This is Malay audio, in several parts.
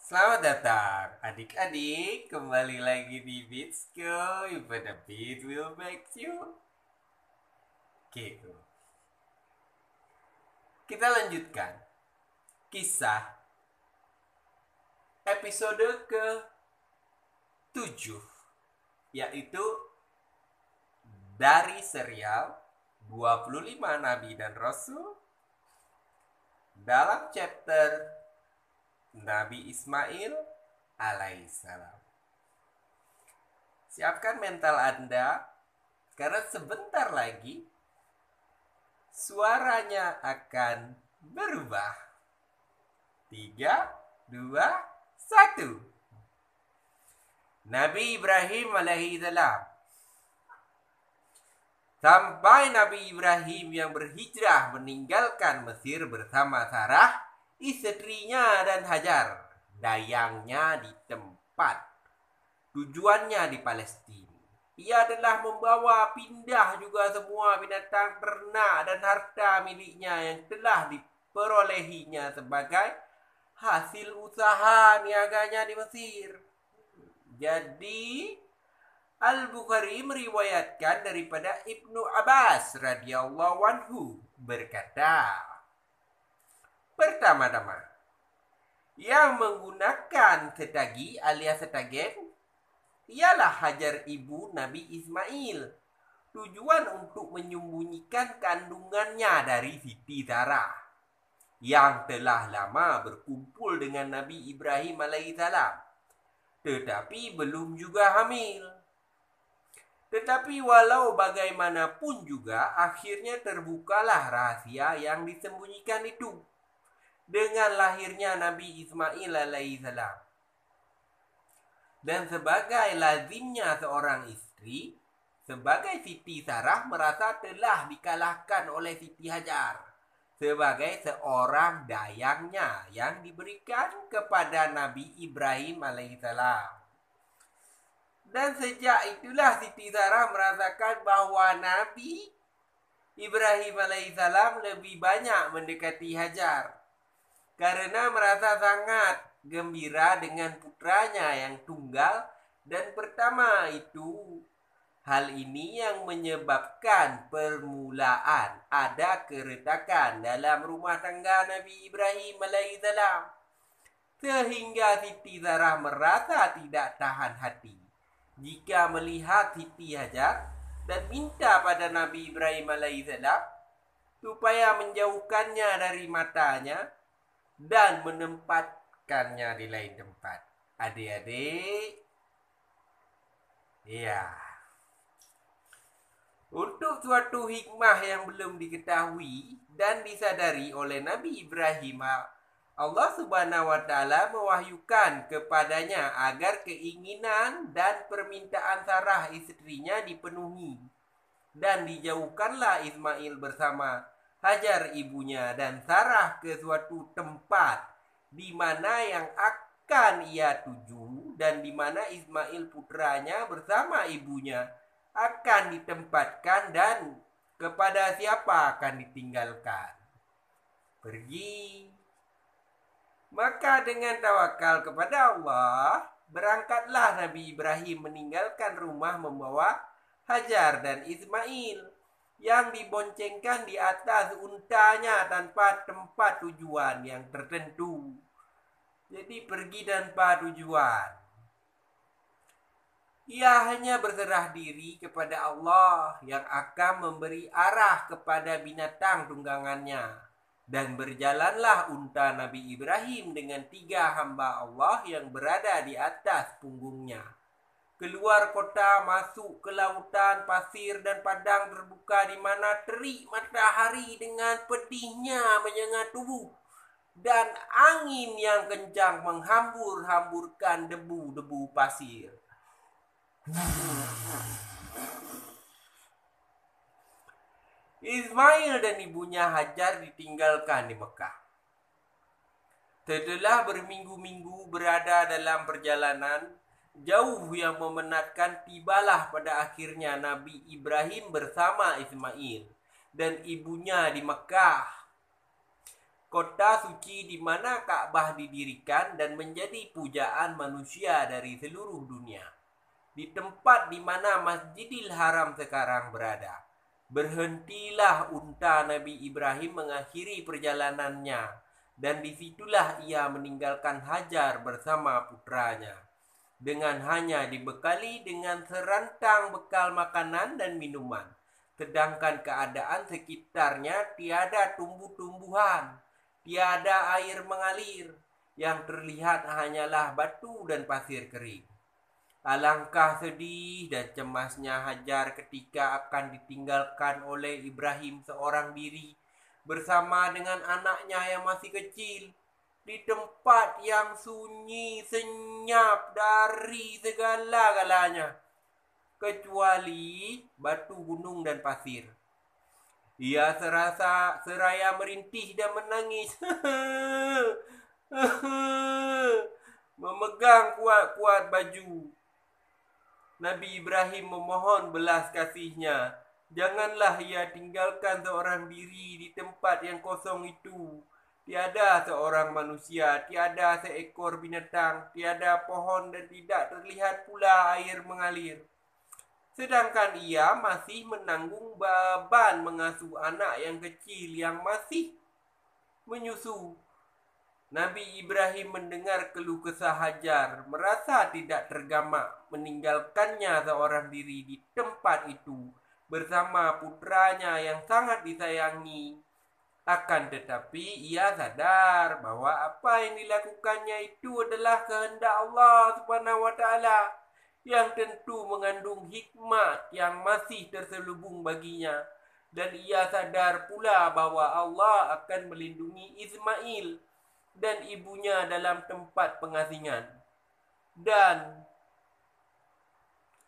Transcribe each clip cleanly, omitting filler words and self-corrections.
Selamat datang adik-adik, kembali lagi di Beatsco, pada beat will make you. Gitu. Kita lanjutkan kisah episode ke-7, yaitu dari serial 25 Nabi dan Rasul dalam chapter Nabi Ismail alaihissalam. Siapkan mental Anda, karena sebentar lagi suaranya akan berubah. 3, 2, 1. Nabi Ibrahim alaihissalam. Sampai Nabi Ibrahim yang berhijrah meninggalkan Mesir bersama Sarah, istrinya, dan Hajar, dayangnya di tempat tujuannya di Palestina. Ia telah membawa pindah juga semua binatang ternak dan harta miliknya yang telah diperolehinya sebagai hasil usaha niaganya di Mesir. Jadi Al-Bukhari meriwayatkan daripada Ibnu Abbas radhiyallahu anhu berkata, pertama-tama, yang menggunakan setagi alias setagen ialah Hajar ibu Nabi Ismail. Tujuan untuk menyembunyikan kandungannya dari Siti Sarah yang telah lama berkumpul dengan Nabi Ibrahim alaihissalam, tetapi belum juga hamil. Tetapi walau bagaimanapun juga, akhirnya terbukalah rahasia yang disembunyikan itu dengan lahirnya Nabi Ismail alaihissalam. Dan sebagai lazimnya seorang istri, sebagai Siti Sarah merasa telah dikalahkan oleh Siti Hajar sebagai seorang dayangnya yang diberikan kepada Nabi Ibrahim alaihissalam. Dan sejak itulah Siti Sarah merasakan bahwa Nabi Ibrahim alaihissalam lebih banyak mendekati Hajar, karena merasa sangat gembira dengan putranya yang tunggal dan pertama itu. Hal ini yang menyebabkan permulaan ada keretakan dalam rumah tangga Nabi Ibrahim alaihissalam, sehingga Siti Sarah merasa tidak tahan hati jika melihat Siti Hajar dan minta pada Nabi Ibrahim alaihissalam supaya menjauhkannya dari matanya dan menempatkannya di lain tempat. Adik-adik, ya, untuk suatu hikmah yang belum diketahui dan disadari oleh Nabi Ibrahim, Allah Subhanahu wa Ta'ala mewahyukan kepadanya agar keinginan dan permintaan Sarah istrinya dipenuhi, dan dijauhkanlah Ismail bersama Hajar ibunya dan Sarah ke suatu tempat di mana yang akan ia tuju, dan di mana Ismail putranya bersama ibunya akan ditempatkan dan kepada siapa akan ditinggalkan. Pergi. Maka dengan tawakal kepada Allah, berangkatlah Nabi Ibrahim meninggalkan rumah membawa Hajar dan Ismail yang diboncengkan di atas untanya tanpa tempat tujuan yang tertentu. Jadi pergi tanpa tujuan. Ia hanya berserah diri kepada Allah yang akan memberi arah kepada binatang tunggangannya. Dan berjalanlah unta Nabi Ibrahim dengan 3 hamba Allah yang berada di atas punggungnya. Keluar kota, masuk ke lautan, pasir dan padang terbuka di mana terik matahari dengan pedihnya menyengat tubuh. Dan angin yang kencang menghambur-hamburkan debu-debu pasir. Ismail dan ibunya Hajar ditinggalkan di Mekah. Setelah berminggu-minggu berada dalam perjalanan jauh yang memenatkan, tibalah pada akhirnya Nabi Ibrahim bersama Ismail dan ibunya di Mekah. kota suci di mana Ka'bah didirikan dan menjadi pujaan manusia dari seluruh dunia. Di tempat di mana Masjidil Haram sekarang berada. Berhentilah unta Nabi Ibrahim mengakhiri perjalanannya, dan disitulah ia meninggalkan Hajar bersama putranya, dengan hanya dibekali dengan serantang bekal makanan dan minuman. Sedangkan keadaan sekitarnya tiada tumbuh-tumbuhan, tiada air mengalir, yang terlihat hanyalah batu dan pasir kering. Alangkah sedih dan cemasnya Hajar ketika akan ditinggalkan oleh Ibrahim seorang diri bersama dengan anaknya yang masih kecil di tempat yang sunyi senyap dari segala-galanya kecuali batu, gunung dan pasir. Ia seraya merintih dan menangis. Memegang kuat-kuat baju. Nabi Ibrahim memohon belas kasihnya. Janganlah ia tinggalkan seorang diri di tempat yang kosong itu. Tiada seorang manusia, tiada seekor binatang, tiada pohon dan tidak terlihat pula air mengalir. Sedangkan ia masih menanggung beban mengasuh anak yang kecil yang masih menyusu. Nabi Ibrahim mendengar keluh kesah Hajar, merasa tidak tergamak meninggalkannya seorang diri di tempat itu bersama putranya yang sangat disayangi. Akan tetapi ia sadar bahwa apa yang dilakukannya itu adalah kehendak Allah Subhanahu wa taala yang tentu mengandung hikmat yang masih terselubung baginya, dan ia sadar pula bahwa Allah akan melindungi Ismail dan ibunya dalam tempat pengasingan, dan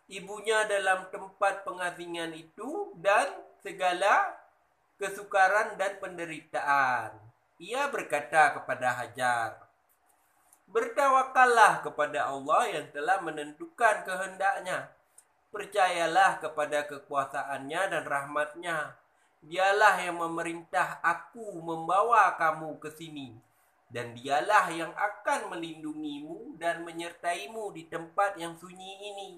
ibunya dalam tempat pengasingan itu dan segala kesukaran dan penderitaan. Ia berkata kepada Hajar, bertawakallah kepada Allah yang telah menentukan kehendaknya. Percayalah kepada kekuasaannya dan rahmatnya. Dialah yang memerintah aku membawa kamu ke sini. Dan dialah yang akan melindungimu dan menyertaimu di tempat yang sunyi ini.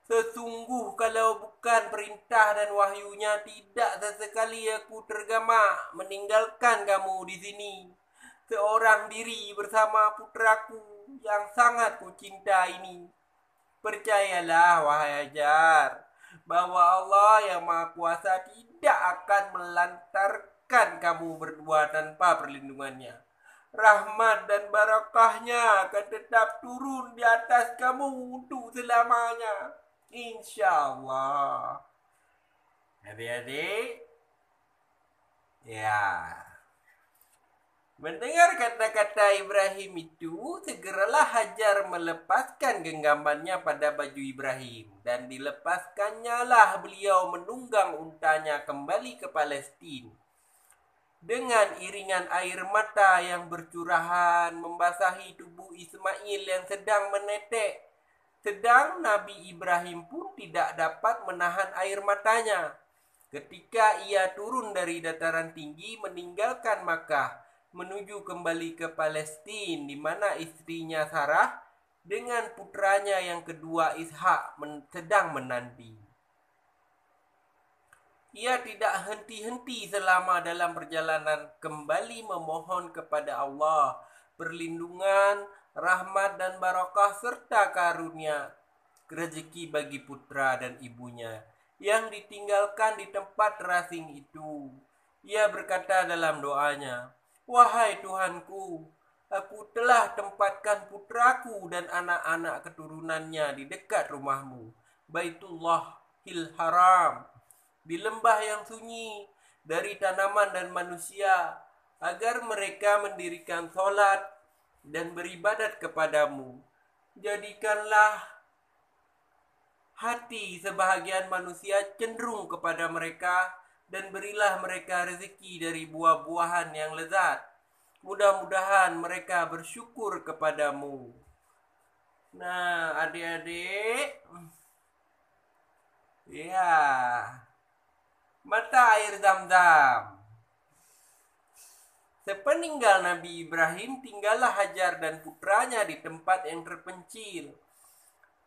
Sesungguh kalau bukan perintah dan wahyunya, tidak sesekali aku tergamak meninggalkan kamu di sini seorang diri bersama putraku yang sangat kucinta ini. Percayalah wahai Hajar, bahwa Allah yang Maha Kuasa tidak akan melantarkan kamu berdua tanpa perlindungannya. Rahmat dan barakahnya akan tetap turun di atas kamu untuk selamanya, InsyaAllah. Adik-adik, ya, mendengar kata-kata Ibrahim itu, segeralah Hajar melepaskan genggamannya pada baju Ibrahim, dan dilepaskannya lah beliau menunggang untanya kembali ke Palestin. Dengan iringan air mata yang bercurahan membasahi tubuh Ismail yang sedang menetek, sedang Nabi Ibrahim pun tidak dapat menahan air matanya ketika ia turun dari dataran tinggi meninggalkan Makkah menuju kembali ke Palestin, di mana istrinya Sarah dengan putranya yang kedua Ishak sedang menanti. Ia tidak henti-henti selama dalam perjalanan kembali memohon kepada Allah perlindungan, rahmat dan barakah serta karunia rezeki bagi putra dan ibunya yang ditinggalkan di tempat terasing itu. Ia berkata dalam doanya, wahai Tuhanku, aku telah tempatkan putraku dan anak-anak keturunannya di dekat rumahmu, Baitullahil Haram, di lembah yang sunyi dari tanaman dan manusia, agar mereka mendirikan solat dan beribadat kepadamu. Jadikanlah hati sebahagian manusia cenderung kepada mereka, dan berilah mereka rezeki dari buah-buahan yang lezat. Mudah-mudahan mereka bersyukur kepadamu. Nah, adik-adik, ya, mata air Zam-Zam. Sepeninggal Nabi Ibrahim, tinggallah Hajar dan putranya di tempat yang terpencil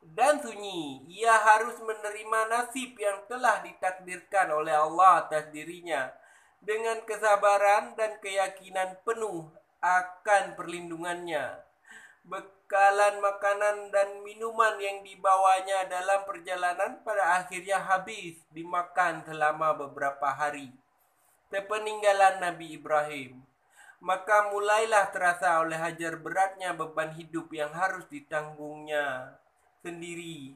dan sunyi. Ia harus menerima nasib yang telah ditakdirkan oleh Allah atas dirinya dengan kesabaran dan keyakinan penuh akan perlindungannya. Bekalan makanan dan minuman yang dibawanya dalam perjalanan pada akhirnya habis dimakan selama beberapa hari. Sepeninggalan Nabi Ibrahim, maka mulailah terasa oleh Hajar beratnya beban hidup yang harus ditanggungnya sendiri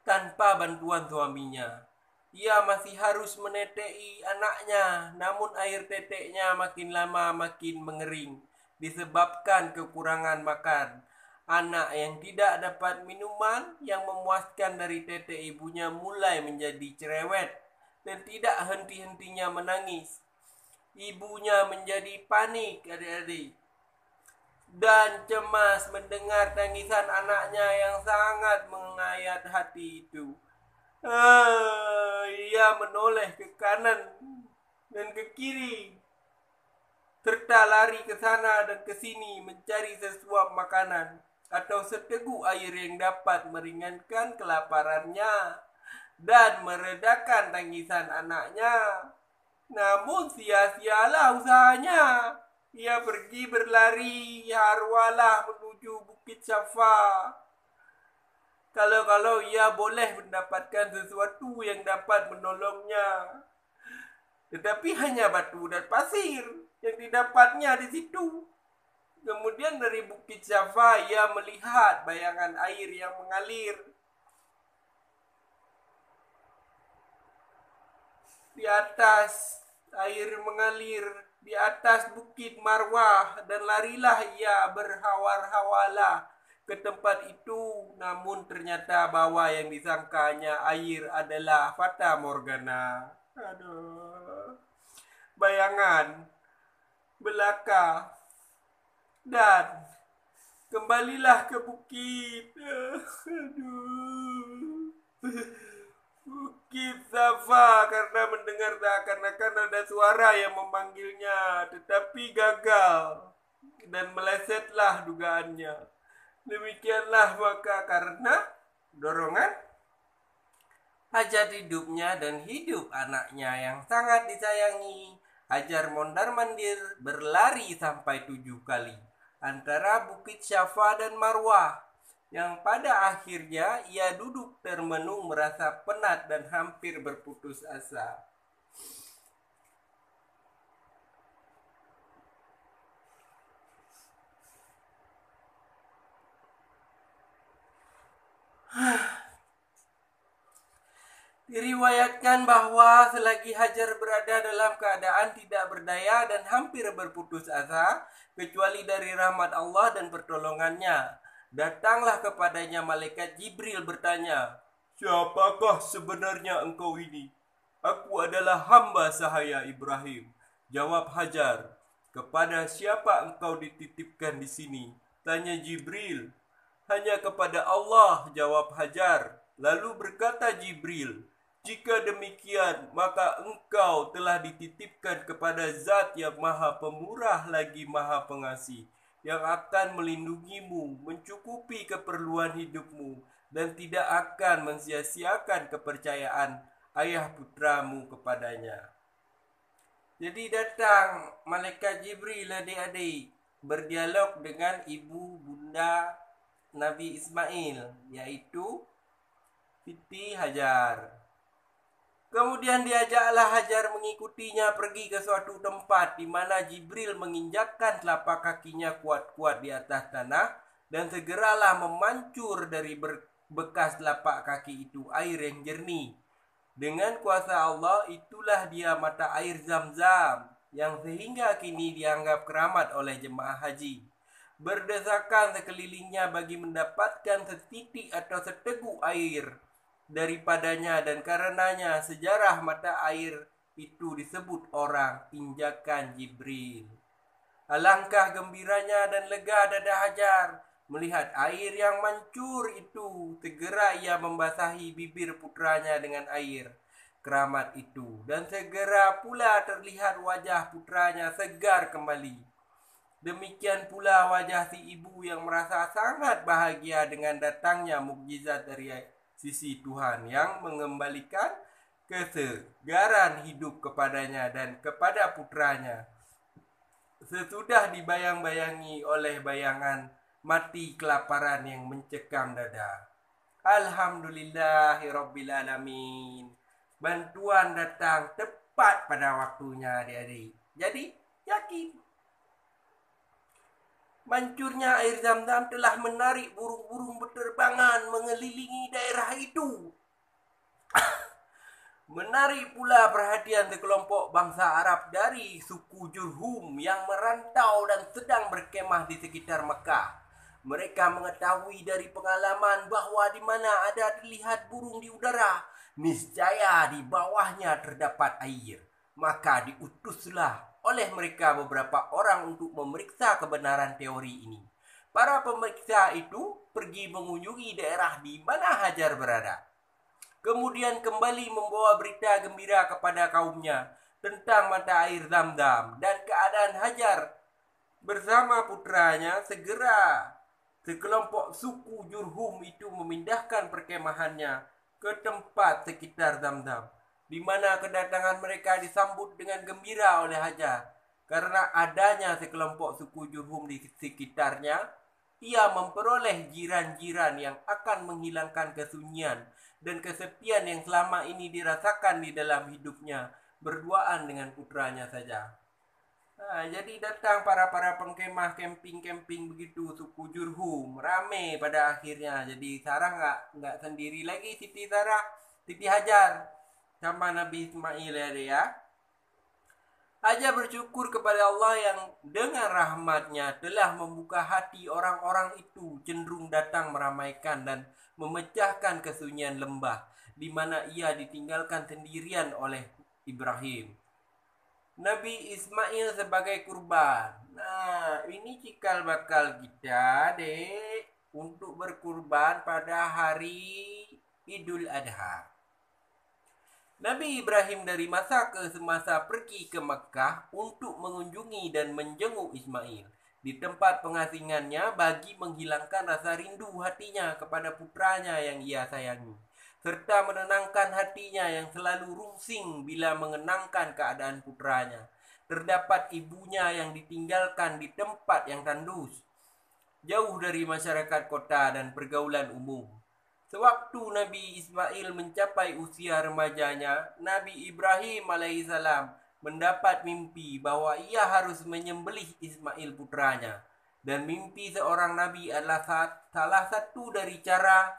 tanpa bantuan suaminya. Ia masih harus menetei anaknya, namun air teteknya makin lama makin mengering disebabkan kekurangan makan. Anak yang tidak dapat minuman yang memuaskan dari tetek ibunya mulai menjadi cerewet dan tidak henti-hentinya menangis. Ibunya menjadi panik, adik-adik, dan cemas mendengar tangisan anaknya yang sangat mengayat hati itu. Ia menoleh ke kanan dan ke kiri, serta lari ke sana dan ke sini mencari sesuap makanan atau seteguk air yang dapat meringankan kelaparannya dan meredakan tangisan anaknya. Namun sia-sialah usahanya. Ia pergi berlari harwalah menuju Bukit Syafa. Kalau ia boleh mendapatkan sesuatu yang dapat menolongnya. Tetapi hanya batu dan pasir yang didapatnya di situ. Kemudian dari Bukit Syafa ia melihat bayangan air yang mengalir di atas. Air mengalir di atas Bukit Marwah dan larilah ia berhawar-hawalah ke tempat itu. Namun ternyata bahwa yang disangkanya air adalah fata morgana. Aduh, bayangan belaka. Dan kembalilah ke bukit. Aduh, Bukit Safa, karena mendengar seakan-akan ada suara yang memanggilnya, tetapi gagal dan melesetlah dugaannya. Demikianlah maka karena dorongan hajat hidupnya dan hidup anaknya yang sangat disayangi, Hajar mondar-mandir berlari sampai 7 kali antara Bukit Syafa dan Marwah, yang pada akhirnya ia duduk termenung merasa penat dan hampir berputus asa. Diriwayatkan bahwa selagi Hajar berada dalam keadaan tidak berdaya dan hampir berputus asa, kecuali dari rahmat Allah dan pertolongannya, datanglah kepadanya malaikat Jibril bertanya, "Siapakah sebenarnya engkau ini?" "Aku adalah hamba sahaya Ibrahim," jawab Hajar. "Kepada siapa engkau dititipkan di sini?" tanya Jibril. "Hanya kepada Allah," jawab Hajar. Lalu berkata Jibril, "Jika demikian, maka engkau telah dititipkan kepada Zat yang Maha Pemurah lagi Maha Pengasih, yang akan melindungimu, mencukupi keperluan hidupmu, dan tidak akan mensia-siakan kepercayaan ayah putramu kepadanya." Jadi datang malaikat Jibril, adik-adik, berdialog dengan ibu bunda Nabi Ismail, yaitu Siti Hajar. Kemudian diajaklah Hajar mengikutinya pergi ke suatu tempat di mana Jibril menginjakkan telapak kakinya kuat-kuat di atas tanah, dan segeralah memancur dari bekas telapak kaki itu air yang jernih. Dengan kuasa Allah itulah dia mata air Zam-Zam yang sehingga kini dianggap keramat oleh jemaah haji. Berdesakan sekelilingnya bagi mendapatkan setitik atau seteguk air daripadanya, dan karenanya sejarah mata air itu disebut orang injakan Jibril. Alangkah gembiranya dan lega dada Hajar melihat air yang mancur itu. Segera ia membasahi bibir putranya dengan air. keramat itu. Dan segera pula terlihat wajah putranya segar kembali. Demikian pula wajah si ibu yang merasa sangat bahagia dengan datangnya mukjizat dari sisi Tuhan yang mengembalikan kesegaran hidup kepadanya dan kepada putranya. Sesudah dibayang-bayangi oleh bayangan mati kelaparan yang mencekam dada. Alhamdulillahirrabbilalamin. Bantuan datang tepat pada waktunya, adik-adik. Jadi, yakin. Mancurnya air Zam-Zam telah menarik burung-burung berterbangan mengelilingi daerah itu. Menarik pula perhatian sekelompok bangsa Arab dari suku Jurhum yang merantau dan sedang berkemah di sekitar Mekah. Mereka mengetahui dari pengalaman bahwa di mana ada terlihat burung di udara, niscaya di bawahnya terdapat air. Maka diutuslah oleh mereka beberapa orang untuk memeriksa kebenaran teori ini. Para pemeriksa itu pergi mengunjungi daerah di mana Hajar berada. Kemudian kembali membawa berita gembira kepada kaumnya tentang mata air Zam-Zam dan keadaan Hajar bersama putranya. Segera sekelompok suku Jurhum itu memindahkan perkemahannya ke tempat sekitar Zam-Zam, di mana kedatangan mereka disambut dengan gembira oleh Hajar. Karena adanya sekelompok suku Jurhum di sekitarnya, ia memperoleh jiran-jiran yang akan menghilangkan kesunyian dan kesepian yang selama ini dirasakan di dalam hidupnya, berduaan dengan putranya saja. Jadi datang para pengkemah camping begitu, suku Jurhum, rame pada akhirnya. Jadi Sarah nggak sendiri lagi, Siti Hajar sama Nabi Ismail ya. Hajar bersyukur kepada Allah yang dengan rahmatnya telah membuka hati orang-orang itu cenderung datang meramaikan dan memecahkan kesunyian lembah di mana ia ditinggalkan sendirian oleh Ibrahim. Nabi Ismail sebagai kurban. Nah, ini cikal bakal kita, dek, untuk berkurban pada hari Idul Adha. Nabi Ibrahim dari masa ke semasa pergi ke Mekah untuk mengunjungi dan menjenguk Ismail di tempat pengasingannya bagi menghilangkan rasa rindu hatinya kepada putranya yang ia sayangi, serta menenangkan hatinya yang selalu rungsing bila mengenangkan keadaan putranya. Terdapat ibunya yang ditinggalkan di tempat yang tandus, jauh dari masyarakat kota dan pergaulan umum. Sewaktu Nabi Ismail mencapai usia remajanya, Nabi Ibrahim alaihissalam mendapat mimpi bahwa ia harus menyembelih Ismail putranya. Dan mimpi seorang Nabi adalah salah satu dari cara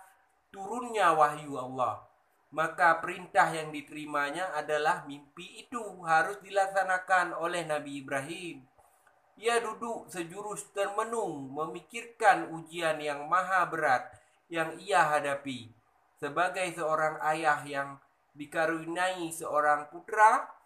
turunnya wahyu Allah. Maka perintah yang diterimanya adalah mimpi itu harus dilaksanakan oleh Nabi Ibrahim. Ia duduk sejurus termenung memikirkan ujian yang maha berat yang ia hadapi sebagai seorang ayah yang dikaruniai seorang putra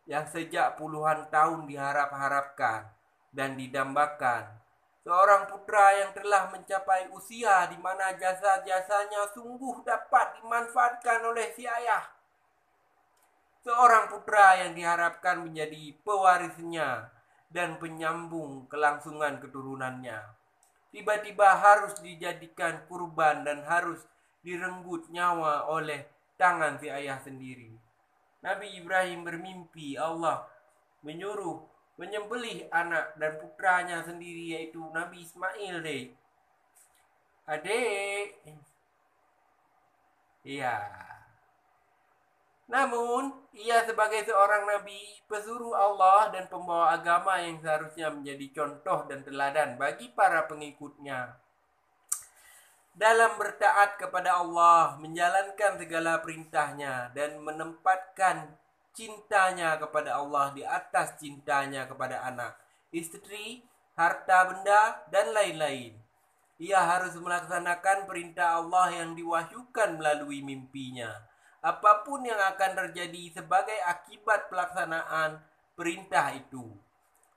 yang sejak puluhan tahun diharap-harapkan dan didambakan. Seorang putra yang telah mencapai usia di mana jasa-jasanya sungguh dapat dimanfaatkan oleh si ayah. Seorang putra yang diharapkan menjadi pewarisnya dan penyambung kelangsungan keturunannya. Tiba-tiba harus dijadikan kurban dan harus direnggut nyawa oleh tangan si ayah sendiri. Nabi Ibrahim bermimpi Allah menyuruh menyembelih anak dan putranya sendiri, yaitu Nabi Ismail, dek. Adik. Iya. Namun, ia sebagai seorang nabi, pesuruh Allah dan pembawa agama yang seharusnya menjadi contoh dan teladan bagi para pengikutnya dalam bertaat kepada Allah, menjalankan segala perintahnya dan menempatkan cintanya kepada Allah di atas cintanya kepada anak, istri, harta benda, dan lain-lain. Ia harus melaksanakan perintah Allah yang diwahyukan melalui mimpinya. Apapun yang akan terjadi sebagai akibat pelaksanaan perintah itu.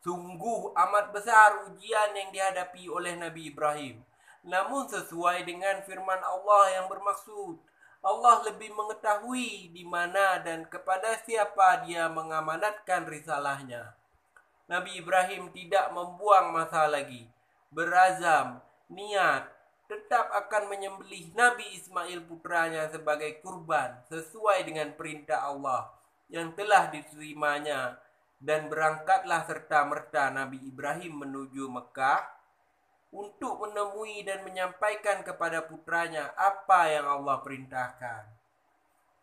Sungguh amat besar ujian yang dihadapi oleh Nabi Ibrahim. Namun sesuai dengan firman Allah yang bermaksud, Allah lebih mengetahui di mana dan kepada siapa dia mengamanatkan risalahnya. Nabi Ibrahim tidak membuang masa lagi. Berazam, niat, tetap akan menyembelih Nabi Ismail putranya sebagai kurban sesuai dengan perintah Allah yang telah diterimanya. Dan berangkatlah serta-merta Nabi Ibrahim menuju Mekah untuk menemui dan menyampaikan kepada putranya apa yang Allah perintahkan.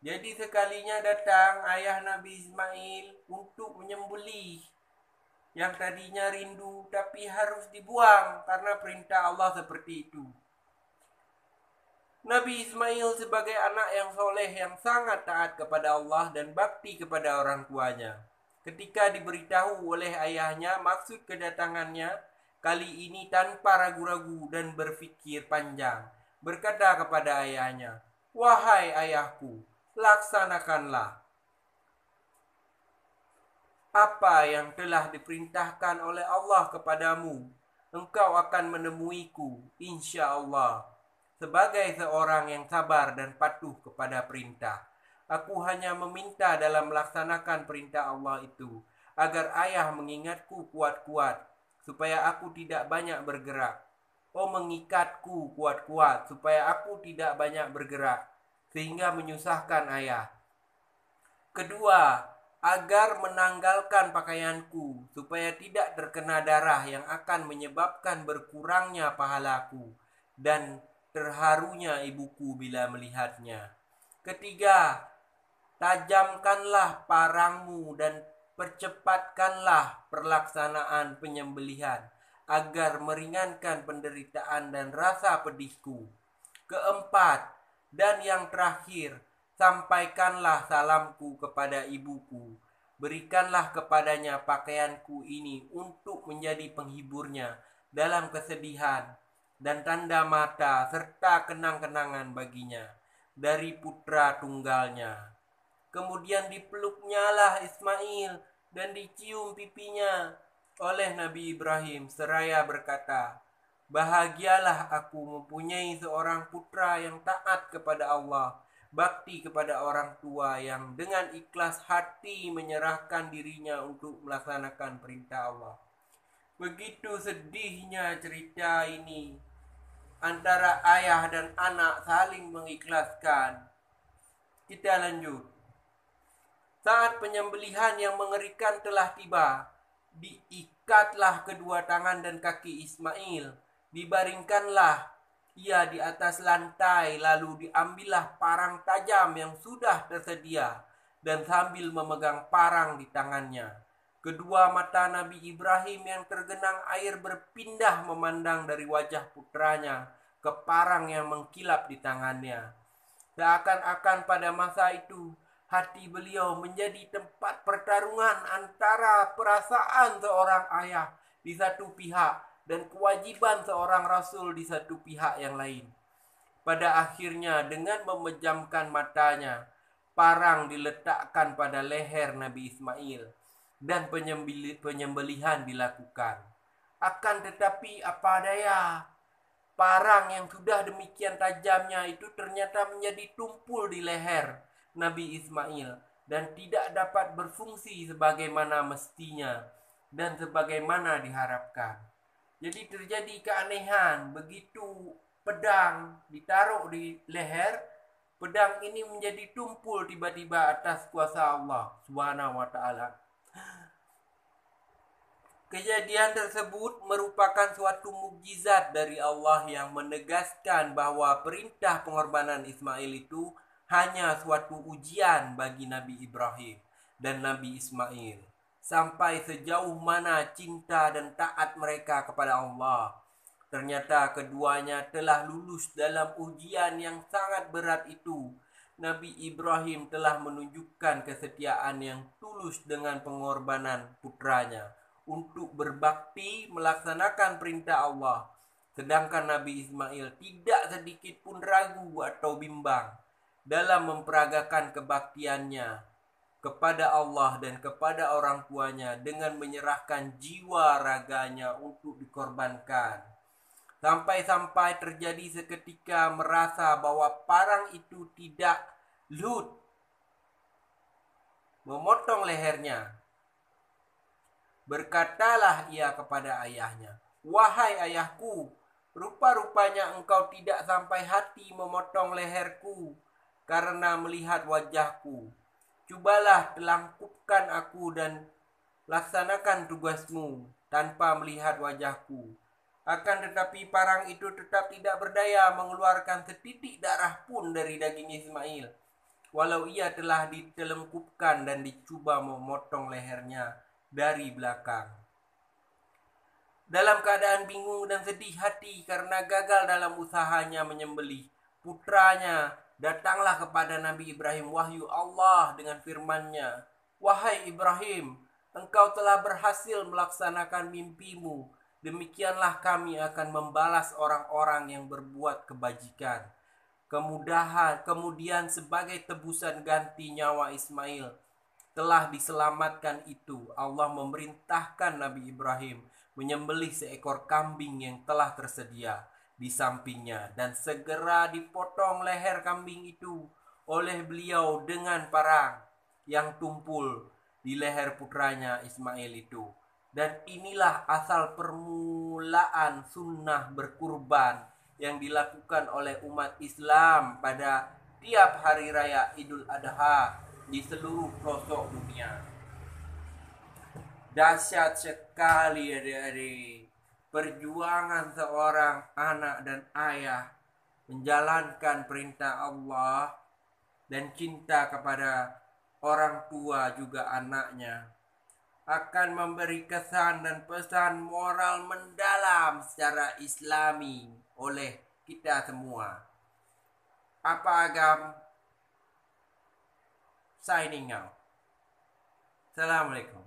Jadi sekalinya datang ayah Nabi Ismail untuk menyembelih yang tadinya rindu tapi harus dibuang karena perintah Allah seperti itu. Nabi Ismail sebagai anak yang soleh yang sangat taat kepada Allah dan bakti kepada orang tuanya. Ketika diberitahu oleh ayahnya maksud kedatangannya, kali ini tanpa ragu-ragu dan berfikir panjang, berkata kepada ayahnya, "Wahai ayahku, laksanakanlah apa yang telah diperintahkan oleh Allah kepadamu. Engkau akan menemuiku, insya Allah, sebagai seorang yang sabar dan patuh kepada perintah. Aku hanya meminta dalam melaksanakan perintah Allah itu, agar ayah mengingatku kuat-kuat, supaya aku tidak banyak bergerak. Oh, mengikatku kuat-kuat, supaya aku tidak banyak bergerak, sehingga menyusahkan ayah. Kedua, agar menanggalkan pakaianku, supaya tidak terkena darah yang akan menyebabkan berkurangnya pahalaku, dan terharunya ibuku bila melihatnya. Ketiga, tajamkanlah parangmu dan percepatkanlah pelaksanaan penyembelihan, agar meringankan penderitaan dan rasa pedihku. Keempat, dan yang terakhir, sampaikanlah salamku kepada ibuku. Berikanlah kepadanya pakaianku ini untuk menjadi penghiburnya dalam kesedihan dan tanda mata serta kenang-kenangan baginya dari putra tunggalnya. Kemudian dipeluknyalah Ismail dan dicium pipinya oleh Nabi Ibrahim seraya berkata, "Bahagialah aku mempunyai seorang putra yang taat kepada Allah, bakti kepada orang tua, yang dengan ikhlas hati menyerahkan dirinya untuk melaksanakan perintah Allah." Begitu sedihnya cerita ini. Antara ayah dan anak saling mengikhlaskan. Kita lanjut. Saat penyembelihan yang mengerikan telah tiba, diikatlah kedua tangan dan kaki Ismail, dibaringkanlah ia di atas lantai, lalu diambillah parang tajam yang sudah tersedia, dan sambil memegang parang di tangannya, kedua mata Nabi Ibrahim yang tergenang air berpindah memandang dari wajah putranya ke parang yang mengkilap di tangannya. Seakan-akan pada masa itu hati beliau menjadi tempat pertarungan antara perasaan seorang ayah di satu pihak dan kewajiban seorang rasul di satu pihak yang lain. Pada akhirnya dengan memejamkan matanya, parang diletakkan pada leher Nabi Ismail dan penyembelihan dilakukan. Akan tetapi apa daya, parang yang sudah demikian tajamnya itu ternyata menjadi tumpul di leher Nabi Ismail dan tidak dapat berfungsi sebagaimana mestinya dan sebagaimana diharapkan. Jadi terjadi keanehan, begitu pedang ditaruh di leher, pedang ini menjadi tumpul tiba-tiba atas kuasa Allah Subhanahu wa taala. Kejadian tersebut merupakan suatu mukjizat dari Allah yang menegaskan bahwa perintah pengorbanan Ismail itu hanya suatu ujian bagi Nabi Ibrahim dan Nabi Ismail. Sampai sejauh mana cinta dan taat mereka kepada Allah. Ternyata keduanya telah lulus dalam ujian yang sangat berat itu. Nabi Ibrahim telah menunjukkan kesetiaan yang tulus dengan pengorbanan putranya untuk berbakti melaksanakan perintah Allah. Sedangkan Nabi Ismail tidak sedikit pun ragu atau bimbang dalam memperagakan kebaktiannya kepada Allah dan kepada orang tuanya dengan menyerahkan jiwa raganya untuk dikorbankan. Sampai-sampai terjadi seketika merasa bahwa parang itu tidak lut, memotong lehernya. Berkatalah ia kepada ayahnya, "Wahai ayahku, rupa-rupanya engkau tidak sampai hati memotong leherku karena melihat wajahku. Cobalah telangkupkan aku dan laksanakan tugasmu tanpa melihat wajahku." Akan tetapi parang itu tetap tidak berdaya mengeluarkan setitik darah pun dari daging Ismail, walau ia telah ditelengkupkan dan dicoba memotong lehernya dari belakang. Dalam keadaan bingung dan sedih hati karena gagal dalam usahanya menyembelih putranya, datanglah kepada Nabi Ibrahim wahyu Allah dengan firman-Nya, "Wahai Ibrahim, engkau telah berhasil melaksanakan mimpimu. Demikianlah kami akan membalas orang-orang yang berbuat kebajikan." Kemudian sebagai tebusan ganti nyawa Ismail telah diselamatkan itu, Allah memerintahkan Nabi Ibrahim menyembelih seekor kambing yang telah tersedia di sampingnya, dan segera dipotong leher kambing itu oleh beliau dengan parang yang tumpul di leher putranya Ismail itu. Dan inilah asal permulaan sunnah berkurban yang dilakukan oleh umat Islam pada tiap hari raya Idul Adha di seluruh pelosok dunia. Dahsyat sekali adik-adik, perjuangan seorang anak dan ayah menjalankan perintah Allah dan cinta kepada orang tua juga anaknya akan memberi kesan dan pesan moral mendalam secara Islami oleh kita semua. Apa Agam signing out. Assalamualaikum.